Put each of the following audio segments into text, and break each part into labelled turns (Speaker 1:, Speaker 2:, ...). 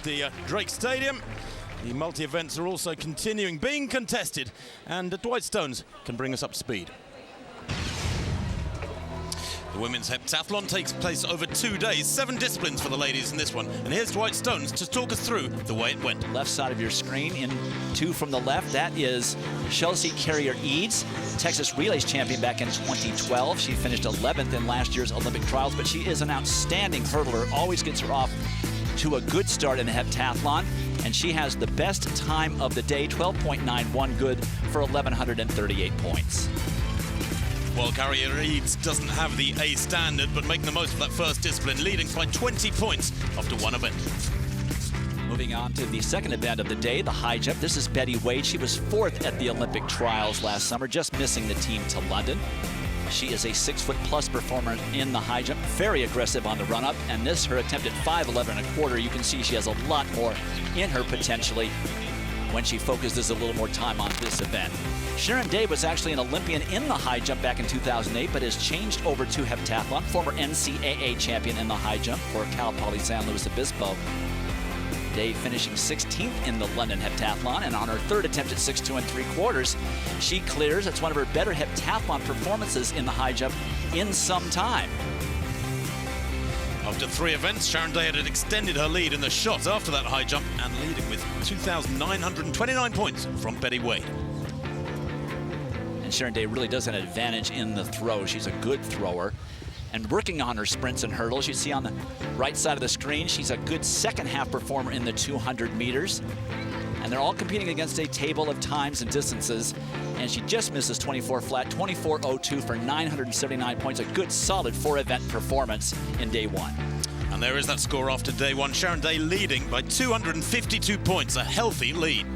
Speaker 1: the Drake Stadium. The multi-events are also continuing, being contested, and Dwight Stones can bring us up to speed. The women's heptathlon takes place over 2 days, 7 disciplines for the ladies in this one. And here's Dwight Stones to talk us through the way it went.
Speaker 2: Left side of your screen, in 2 from the left, that is Chelsea Carrier-Eads, Texas Relays champion back in 2012. She finished 11th in last year's Olympic trials, but she is an outstanding hurdler, always gets her off to a good start in the heptathlon. And she has the best time of the day, 12.91 good for 1,138 points.
Speaker 1: Well, Carrier-Eads doesn't have the A standard, but making the most of that first discipline, leading by 20 points after 1 event.
Speaker 2: Moving on to the second event of the day, the high jump. This is Betty Wade. She was 4th at the Olympic trials last summer, just missing the team to London. She is a 6-foot-plus performer in the high jump, very aggressive on the run-up, and this, her attempt at 5.11 1/4. You can see she has a lot more in her potentially when she focuses a little more time on this event. Sharon Day was actually an Olympian in the high jump back in 2008, but has changed over to heptathlon. Former NCAA champion in the high jump for Cal Poly San Luis Obispo. Day finishing 16th in the London heptathlon, and on her 3rd attempt at 6.2 3/4, she clears. It's one of her better heptathlon performances in the high jump in some time.
Speaker 1: After 3 events, Sharon Day had extended her lead in the shot after that high jump and leading with 2,929 points from Betty Wade.
Speaker 2: And Sharon Day really does have an advantage in the throw. She's a good thrower. And working on her sprints and hurdles, you see on the right side of the screen, she's a good second-half performer in the 200 meters. And they're all competing against a table of times and distances. And she just misses 24 flat, 24.02 for 979 points. A good, solid 4-event performance in day 1.
Speaker 1: And there is that score after day 1. Sharon Day leading by 252 points, a healthy lead.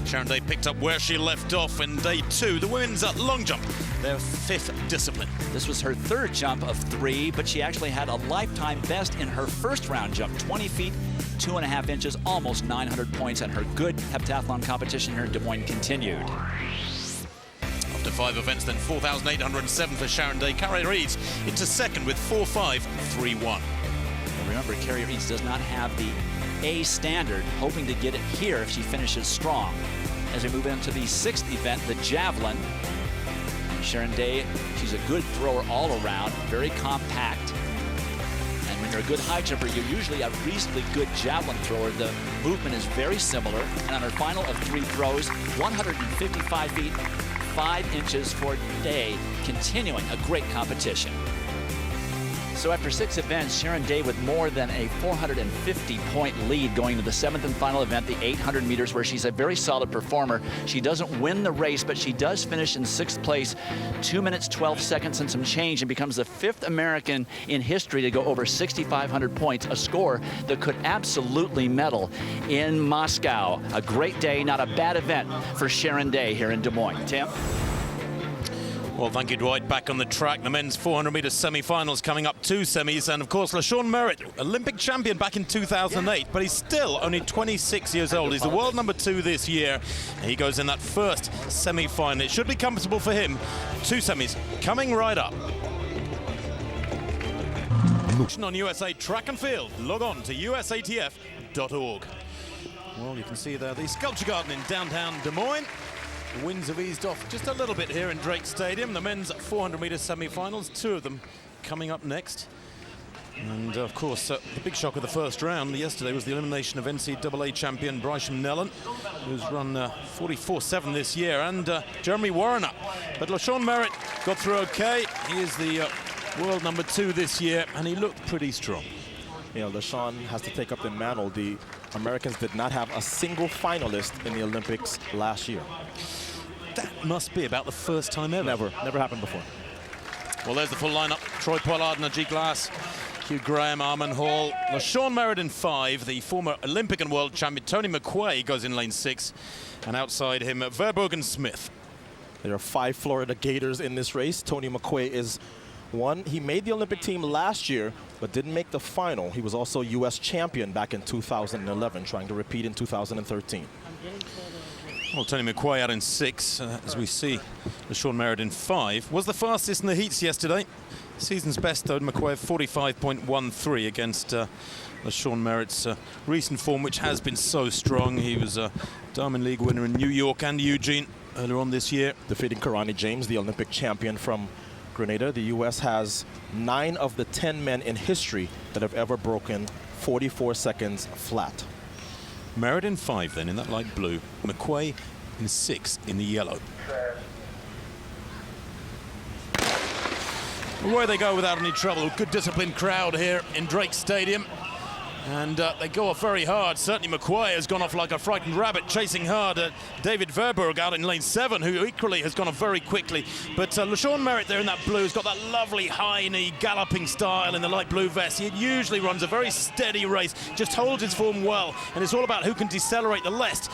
Speaker 1: Sharon Day picked up where she left off in day 2, the women's long jump, their 5th discipline.
Speaker 2: This was her 3rd jump of 3, but she actually had a lifetime best in her first round jump, 20 feet, 2.5 inches, almost 900 points, and her good heptathlon competition here in Des Moines continued.
Speaker 1: After 5 events, then 4,807 for Sharon Day. Carrier-Eads into 2nd with 4.531.
Speaker 2: Remember, Carrier-Eads does not have the A standard, hoping to get it here if she finishes strong. As we move into the 6th event, the Javelin. Sharon Day, she's a good thrower all around, very compact. And when you're a good high jumper, you're usually a reasonably good javelin thrower. The movement is very similar. And on her final of 3 throws, 155 feet, 5 inches for Day, continuing a great competition. So after 6 events, Sharon Day with more than a 450-point lead going to the 7th and final event, the 800 meters, where she's a very solid performer. She doesn't win the race, but she does finish in 6th place, 2 minutes, 12 seconds and some change, and becomes the 5th American in history to go over 6,500 points, a score that could absolutely medal in Moscow. A great day, not a bad event for Sharon Day here in Des Moines. Tim?
Speaker 1: Well, thank you, Dwight. Back on the track, the men's 400-meter semi-finals coming up, 2 semis, and of course, LaShawn Merritt, Olympic champion back in 2008, but he's still only 26 years old. He's the world number 2 this year. He goes in that first semi-final. It should be comfortable for him. 2 semis coming right up. On USA Track and Field, log on to usatf.org. Well, you can see there the Sculpture Garden in downtown Des Moines. The winds have eased off just a little bit here in Drake Stadium. The men's 400-meter semi-finals, 2 of them coming up next. And of course, the big shock of the first round yesterday was the elimination of NCAA champion Bryson Nellen, who's run 44.7 this year, and Jeremy Warrener. But LaShawn Merritt got through okay. He is the world number 2 this year, and he looked pretty strong.
Speaker 3: You know, LaShawn has to take up the mantle. The Americans did not have a single finalist in the Olympics last year.
Speaker 1: That must be about the first time ever.
Speaker 3: Never happened before.
Speaker 1: Well, there's the full lineup. Troy Pollard, Najee Glass, Hugh Graham, Armand Hall, LaShawn Merritt in 5. The former Olympic and world champion Tony McQuay goes in lane 6. And outside him, Verbogen Smith.
Speaker 3: There are 5 Florida Gators in this race. Tony McQuay is 1. He made the Olympic team last year, but didn't make the final. He was also U.S. champion back in 2011, trying to repeat in 2013.
Speaker 1: Well, Tony McQuay out in 6, as we see LaShawn Merritt in 5. Was the fastest in the heats yesterday. Season's best, though, McQuay 45.13 against LaShawn Merritt's recent form, which has been so strong. He was a Diamond League winner in New York and Eugene earlier on this year.
Speaker 3: Defeating Karani James, the Olympic champion from Grenada. The U.S. has 9 of the 10 men in history that have ever broken 44 seconds flat.
Speaker 1: Merritt in 5 then in that light blue. McQuay in 6 in the yellow. Away they go without any trouble. Good disciplined crowd here in Drake Stadium. And they go off very hard. Certainly McQuay has gone off like a frightened rabbit, chasing hard. David Verburg out in lane 7, who equally has gone off very quickly. But LaShawn Merritt there in that blue has got that lovely high knee galloping style in the light blue vest. He usually runs a very steady race, just holds his form well. And it's all about who can decelerate the last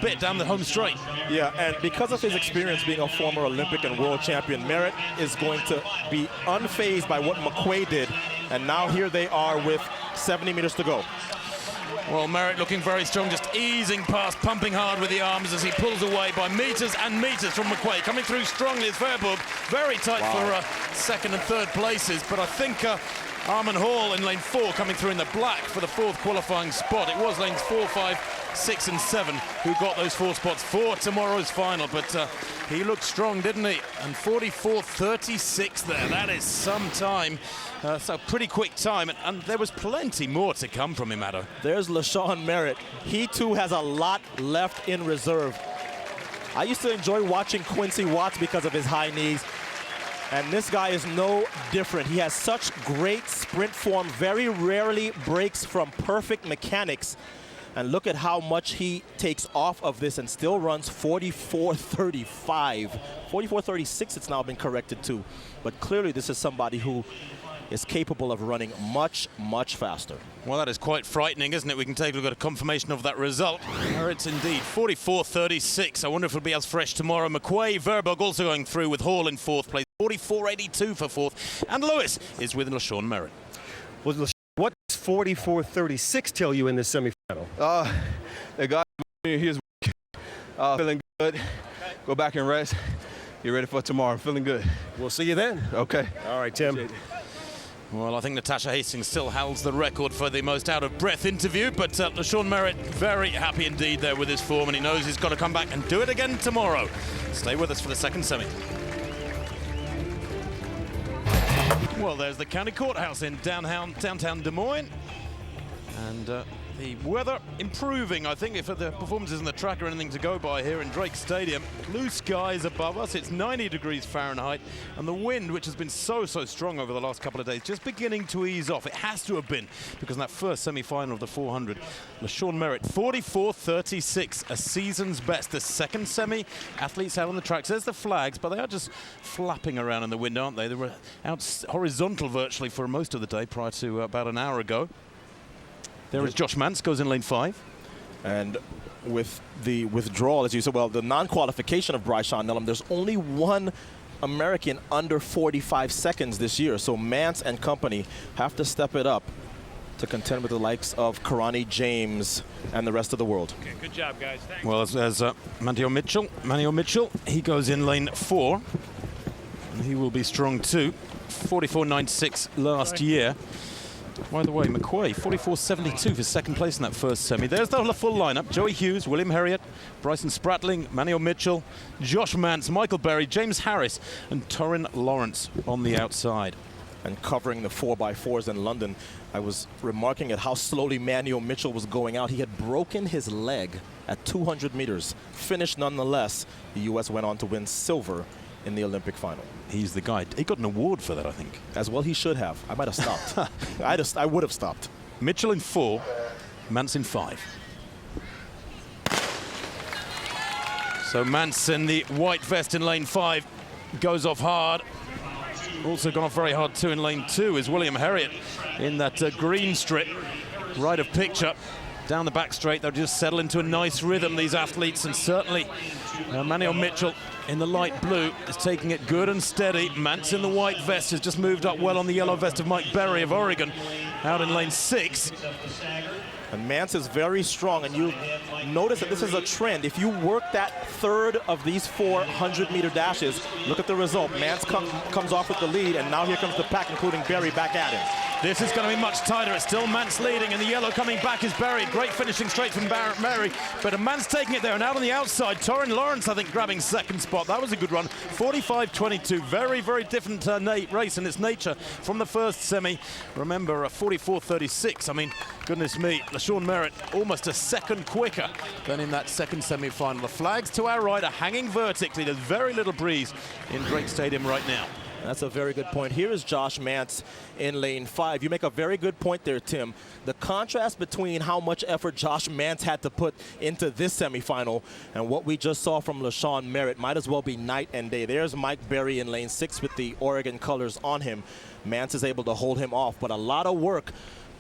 Speaker 1: bit down the home straight.
Speaker 3: Yeah, and because of his experience being a former Olympic and world champion, Merritt is going to be unfazed by what McQuay did. And now here they are with 70 meters to go.
Speaker 1: Well, Merritt looking very strong, just easing past, pumping hard with the arms as he pulls away by meters and meters from McQuay. Coming through strongly as Verburg, very tight for second and third places. But I think Armin Hall in lane 4 coming through in the black for the 4th qualifying spot. It was lanes 4, 5, 6 and 7 who got those 4 spots for tomorrow's final. But he looked strong, didn't he? And 44.36 there. That is some time. So pretty quick time, and there was plenty more to come from him, Addo.
Speaker 3: There's LaShawn Merritt. He too has a lot left in reserve. I used to enjoy watching Quincy Watts because of his high knees, and this guy is no different. He has such great sprint form, very rarely breaks from perfect mechanics. And look at how much he takes off of this and still runs 44.35. 44.36 it's now been corrected to. But clearly this is somebody who is capable of running much, much faster.
Speaker 1: Well, that is quite frightening, isn't it? We can take a look at a confirmation of that result. Merritt's indeed 44.36. I wonder if it'll be as fresh tomorrow. McQuay, Verburg also going through with Hall in 4th place. 44.82 for 4th. And Lewis is with LaShawn Merritt.
Speaker 4: Well, what does 44.36 tell you in this semifinal?
Speaker 5: The guy he is feeling good. Go back and rest. Get ready for tomorrow. Feeling good.
Speaker 4: We'll see you then.
Speaker 5: Okay.
Speaker 4: All right, Tim.
Speaker 1: Well, I think Natasha Hastings still holds the record for the most out-of-breath interview, but LaShawn Merritt very happy indeed there with his form, and he knows he's got to come back and do it again tomorrow. Stay with us for the second semi. Well, there's the county courthouse in downtown Des Moines, and the weather improving, I think, if the performances in the track are anything to go by here in Drake Stadium. Blue skies above us, it's 90 degrees Fahrenheit, and the wind, which has been so strong over the last couple of days, just beginning to ease off. It has to have been, because in that first semi-final of the 400, LaShawn Merritt, 44.36, a season's best. The second semi, athletes out on the tracks. There's the flags, but they are just flapping around in the wind, aren't they? They were out horizontal virtually for most of the day prior to about an hour ago. There is Josh Mance, goes in lane 5.
Speaker 3: And with the withdrawal, as you said, well, the non-qualification of Bryshon Nellam, there's only one American under 45 seconds this year. So Mance and company have to step it up to contend with the likes of Karani James and the rest of the world.
Speaker 6: Okay, good job, guys. Thanks.
Speaker 1: Well, there's Manuel Mitchell, he goes in lane 4. And he will be strong too. 44.96 last year. By the way, McQuay, 44.72 for second place in that first semi. There's the full lineup. Joey Hughes, William Herriott, Bryson Spratling, Manuel Mitchell, Josh Mance, Michael Berry, James Harris, and Torin Lawrence on the outside.
Speaker 3: And covering the 4x4s in London, I was remarking at how slowly Manuel Mitchell was going out. He had broken his leg at 200 meters. Finished nonetheless. The U.S. went on to win silver in the Olympic final.
Speaker 1: He's the guy. He got an award for that, I think.
Speaker 3: As well he should have. I might have stopped. I would have stopped.
Speaker 1: Mitchell in 4, Mance in 5. So Mance in the white vest in lane 5 goes off hard. Also gone off very hard too in lane 2 is William Herriott in that green strip, right of picture. Down the back straight, they'll just settle into a nice rhythm, these athletes, and certainly Manuel Mitchell in the light blue is taking it good and steady. Mance in the white vest has just moved up well on the yellow vest of Mike Berry of Oregon. out in lane 6.
Speaker 3: And Mance is very strong, and you notice that this is a trend. If you work that third of these 400-meter dashes, look at the result. Mance comes off with the lead, and now here comes the pack, including Berry back at him.
Speaker 1: This is going to be much tighter. It's still Mance leading, and the yellow coming back is Berry. Great finishing straight from Berry, but Mance taking it there, and out on the outside, Torin Lawrence, I think, grabbing second spot. That was a good run. 45-22. Very, very different race in its nature from the first semi. Remember, 44-36. I mean, goodness me, LaShawn Merritt almost a second quicker than in that second semi-final. The flags to our right are hanging vertically. There's very little breeze in Drake Stadium right now.
Speaker 3: That's a very good point. Here is Josh Mance in lane 5. You make a very good point there, Tim. The contrast between how much effort Josh Mance had to put into this semifinal and what we just saw from LaShawn Merritt might as well be night and day. There's Mike Berry in lane 6 with the Oregon colors on him. Mance is able to hold him off, but a lot of work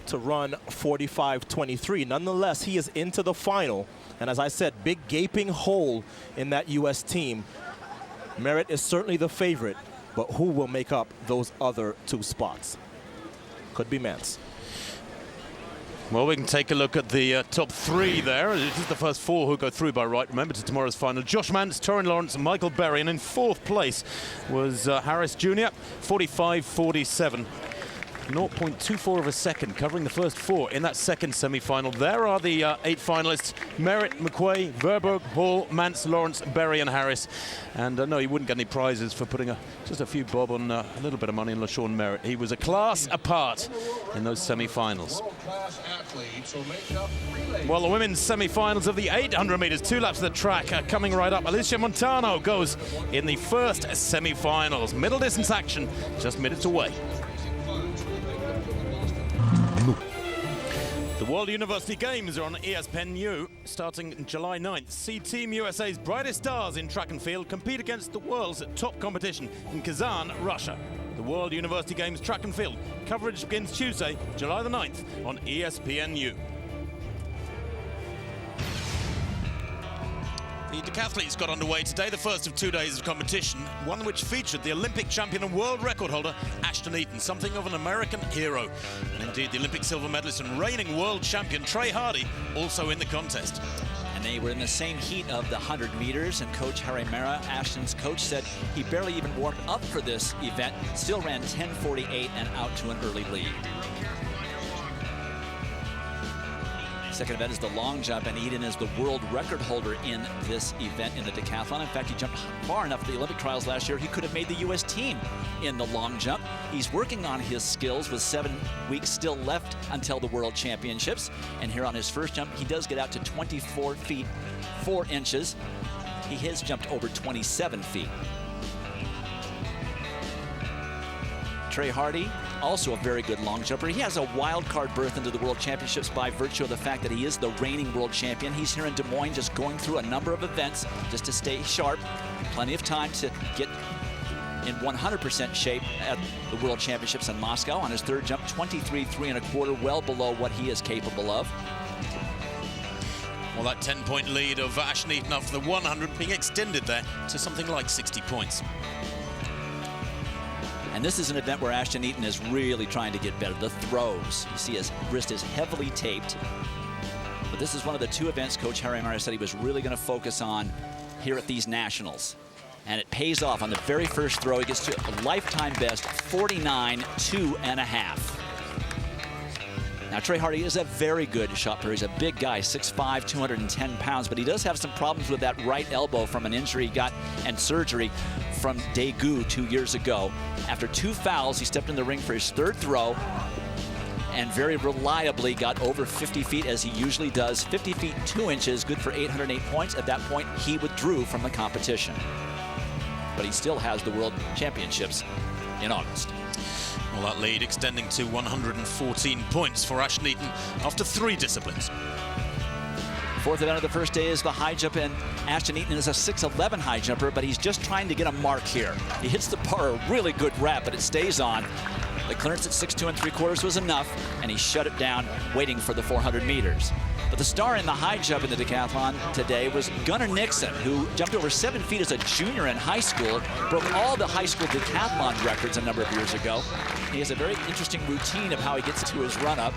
Speaker 3: to run 45-23. Nonetheless, he is into the final. And as I said, big gaping hole in that U.S. team. Merritt is certainly the favorite, but who will make up those other 2 spots? Could be Mance.
Speaker 1: Well, we can take a look at the top 3 there. It is the first 4 who go through by right. Remember, to tomorrow's final. Josh Mance, Torin Lawrence, and Michael Berry. And in 4th place was Harris Jr., 45-47. 0.24 of a second, covering the first 4 in that second semi-final. There are the 8 finalists: Merritt, McQuay, Verberg, Hall, Mance, Lawrence, Berry, and Harris. And no, he wouldn't get any prizes for putting just a few bob on a little bit of money on LaShawn Merritt. He was a class apart in those semi-finals. Well, the women's semi-finals of the 800 meters, 2 laps of the track are coming right up. Alicia Montano goes in the first semi-finals. Middle distance action just minutes away. The World University Games are on ESPNU starting July 9th. See Team USA's brightest stars in track and field compete against the world's top competition in Kazan, Russia. The World University Games track and field coverage begins Tuesday, July the 9th on ESPNU. The decathletes got underway today, the first of 2 days of competition, one which featured the Olympic champion and world record holder Ashton Eaton, something of an American hero. And indeed, the Olympic silver medalist and reigning world champion Trey Hardy also in the contest.
Speaker 2: And they were in the same heat of the 100 meters, and Coach Harry Mera, Ashton's coach, said he barely even warmed up for this event, still ran 10:48 and out to an early lead. Second event is the long jump, and Eden is the world record holder in this event in the decathlon. In fact, he jumped far enough at the Olympic trials last year, he could have made the U.S. team in the long jump. He's working on his skills with 7 weeks still left until the World Championships. And here on his first jump, he does get out to 24 feet, 4 inches. He has jumped over 27 feet. Trey Hardy, also a very good long jumper. He has a wild card berth into the World Championships by virtue of the fact that he is the reigning world champion. He's here in Des Moines just going through a number of events just to stay sharp. Plenty of time to get in 100% shape at the World Championships in Moscow. On his third jump, 23 3¼ well below what he is capable of.
Speaker 1: Well, that 10-point lead of Ashton Eaton after the 100 being extended there to something like 60 points.
Speaker 2: And this is an event where Ashton Eaton is really trying to get better. The throws, you see his wrist is heavily taped. But this is one of the 2 events Coach Harry Mera said he was really going to focus on here at these nationals. And it pays off. On the very first throw, he gets to a lifetime best 49.2½. Now, Trey Hardy is a very good shot player. He's a big guy, 6'5", 210 pounds, but he does have some problems with that right elbow from an injury he got and surgery from Daegu 2 years ago. After 2 fouls, he stepped in the ring for his 3rd throw and very reliably got over 50 feet, as he usually does. 50 feet 2 inches, good for 808 points. At that point, he withdrew from the competition. But he still has the World Championships in August.
Speaker 1: Well, that lead extending to 114 points for Ashton Eaton after 3 disciplines.
Speaker 2: 4th event of the first day is the high jump, and Ashton Eaton is a 6'11" high jumper, but he's just trying to get a mark here. He hits the bar a really good wrap, but it stays on. The clearance at 6'2 3/4 was enough, and he shut it down, waiting for the 400 meters. But the star in the high jump in the decathlon today was Gunnar Nixon, who jumped over 7 feet as a junior in high school, broke all the high school decathlon records a number of years ago. He has a very interesting routine of how he gets to his run-up,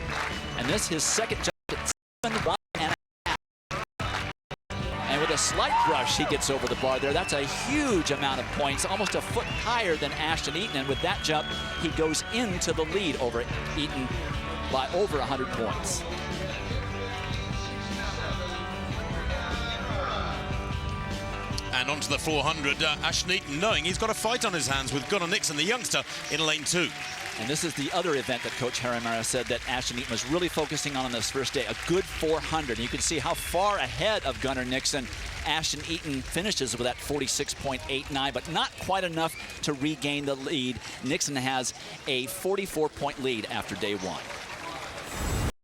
Speaker 2: and this his second jump at 7'1 1/2. And with a slight brush, he gets over the bar there. That's a huge amount of points, almost a foot higher than Ashton Eaton, and with that jump, he goes into the lead over Eaton by over 100 points.
Speaker 1: And onto the 400, Ashton Eaton knowing he's got a fight on his hands with Gunnar Nixon, the youngster, in lane 2.
Speaker 2: And this is the other event that Coach Harry said that Ashton Eaton was really focusing on this first day, a good 400. And you can see how far ahead of Gunnar Nixon Ashton Eaton finishes with that 46.89, but not quite enough to regain the lead. Nixon has a 44-point lead after day 1.